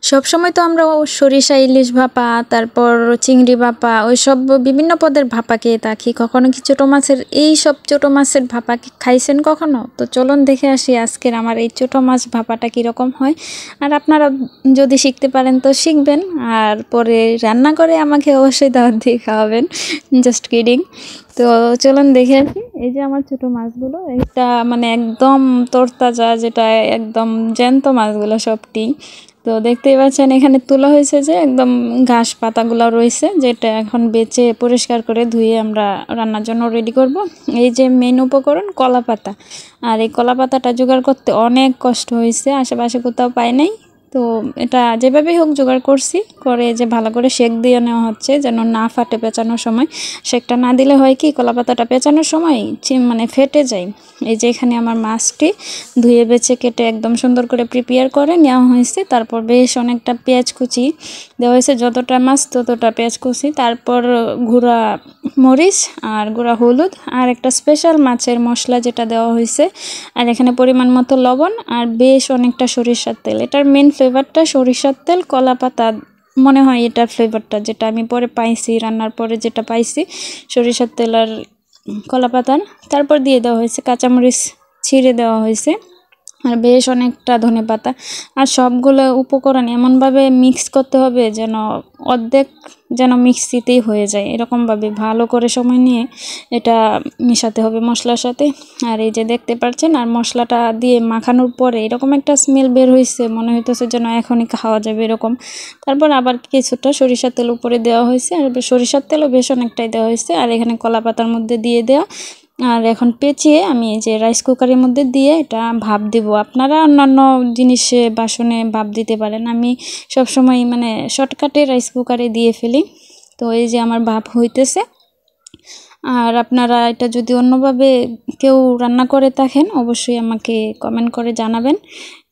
সব সময় তো আমরা সরিষা ইলিশ ভাপা তারপর চিংড়ি ভাপা ওইসব বিভিন্ন পদের ভাপা খেয়ে থাকি। কখনো কি ছোটো মাছের এই সব ছোটো মাছের ভাপা কি খাইছেন কখনো? তো চলুন দেখে আসি আজকের আমার এই ছোটো মাছ ভাপাটা কীরকম হয়। আর আপনারা যদি শিখতে পারেন তো শিখবেন, আর পরে রান্না করে আমাকে অবশ্যই দাওয়াত দিয়ে খাওয়াবেন। Just kidding. তো চলুন দেখে আসি। এই যে আমার ছোটো মাছগুলো, এটা মানে একদম তরতাজা, যেটা একদম জ্যান্ত মাছগুলো সবটি। তো দেখতেই পাচ্ছেন এখানে তোলা হয়েছে যে একদম ঘাস পাতাগুলো রয়েছে, যেটা এখন বেছে পরিষ্কার করে ধুয়ে আমরা রান্নার জন্য রেডি করব। এই যে মেইন উপকরণ কলা পাতা, আর এই কলা পাতাটা জোগাড় করতে অনেক কষ্ট হয়েছে, আশেপাশে কোথাও পাই নাই। তো এটা যেভাবেই হোক জোগাড় করছি, করে যে ভালো করে সেক দিয়ে নেওয়া হচ্ছে যেন না ফাটে পেঁচানোর সময়। সেকটা না দিলে হয় কি, কলা পাতাটা পেঁচানোর সময় মানে ফেটে যায়। এই যে এখানে আমার মাছটি ধুয়ে বেছে কেটে একদম সুন্দর করে প্রিপেয়ার করে নেওয়া হয়েছে। তারপর বেশ অনেকটা পেঁয়াজ কুচি দেওয়া হয়েছে, যতটা মাছ ততটা পেঁয়াজ কুচি, তারপর গুঁড়া মরিচ আর গুঁড়া হলুদ আর একটা স্পেশাল মাছের মশলা যেটা দেওয়া হয়েছে, আর এখানে পরিমাণ মতো লবণ আর বেশ অনেকটা সরিষার তেল। এটার মেন ফ্লেভারটা সরিষার তেল, কলা পাতা মনে হয় এটার ফ্লেভারটা, যেটা আমি পরে পাইছি রান্নার পরে যেটা পাইছি সরিষার তেল আর কলা পাতার। তারপর দিয়ে দেওয়া হয়েছে কাঁচামরিচ ছিঁড়ে দেওয়া হয়েছে, আর বেশ অনেকটা ধনেপাতা। আর সবগুলো উপকরণ এমনভাবে মিক্স করতে হবে যেন অর্ধেক যেন মিক্সিতেই হয়ে যায়, এরকমভাবে ভালো করে সময় নিয়ে এটা মেশাতে হবে মশলার সাথে। আর এই যে দেখতে পাচ্ছেন, আর মশলাটা দিয়ে মাখানোর পরে এরকম একটা স্মেল বের হয়েছে, মনে হইতেছে যেন এখনই খাওয়া যাবে এরকম। তারপর আবার কিছুটা সরিষার তেল উপরে দেওয়া হয়েছে, আর সরিষার তেলও বেশ অনেকটাই দেওয়া হয়েছে, আর এখানে কলা পাতার মধ্যে দিয়ে দেওয়া। আর এখন পেঁচিয়ে আমি এই যে রাইস কুকারের মধ্যে দিয়ে এটা ভাপ দেব। আপনারা অন্যান্য জিনিসে বাসনে ভাপ দিতে পারেন, আমি সবসময় মানে শর্টকাটে রাইস কুকারে দিয়ে ফেলি। তো এই যে আমার ভাপ হইতেছে। আর আপনারা এটা যদি অন্যভাবে কেউ রান্না করে থাকেন অবশ্যই আমাকে কমেন্ট করে জানাবেন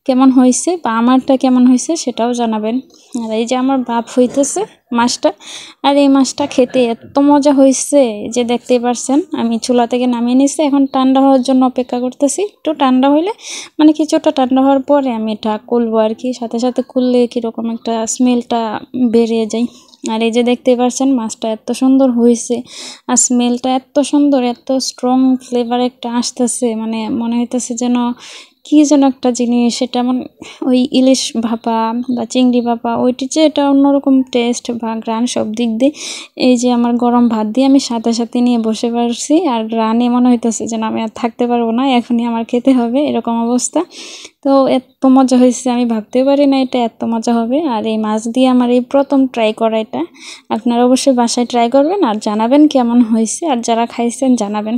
কেমন হয়েছে, বা আমারটা কেমন হয়েছে সেটাও জানাবেন। আর এই যে আমার ভাপ হইতেছে মাছটা, আর এই মাছটা খেতে এত মজা হয়েছে যে দেখতেই পারছেন। আমি চুলা থেকে নামিয়ে নিচ্ছি, এখন ঠান্ডা হওয়ার জন্য অপেক্ষা করতেছি। একটু ঠান্ডা হইলে মানে কিছুটা ঠান্ডা হওয়ার পরে আমি এটা খুলবো আর কি, সাথে সাথে খুললে কীরকম একটা স্মেলটা বেরিয়ে যায়। আর এই যে দেখতে পাচ্ছেন মাছটা এত সুন্দর হয়েছে, আর স্মেলটা এত সুন্দর, এত স্ট্রং ফ্লেভার একটা আসতেছে, মানে মনে হইতেছে যেন কী যেন একটা জিনিস, সেটা মানে ওই ইলিশ ভাপা বা চিংড়ি ভাপা ওইটির যে এটা অন্যরকম টেস্ট বা গ্রান সব দিক দিয়ে। এই যে আমার গরম ভাত দিয়ে আমি সাথে সাথে নিয়ে বসে পারছি, আর গ্রানে মনে হইতেছে যেন আমি আর থাকতে পারবো না, এখনই আমার খেতে হবে এরকম অবস্থা। তো এত মজা হয়েছে, আমি ভাবতে পারি না এটা এত মজা হবে। আর এই মাছ দিয়ে আমার এই প্রথম ট্রাই করা এটা। আপনারা অবশ্যই বাসায় ট্রাই করবেন আর জানাবেন কেমন হয়েছে, আর যারা খাইছেন জানাবেন।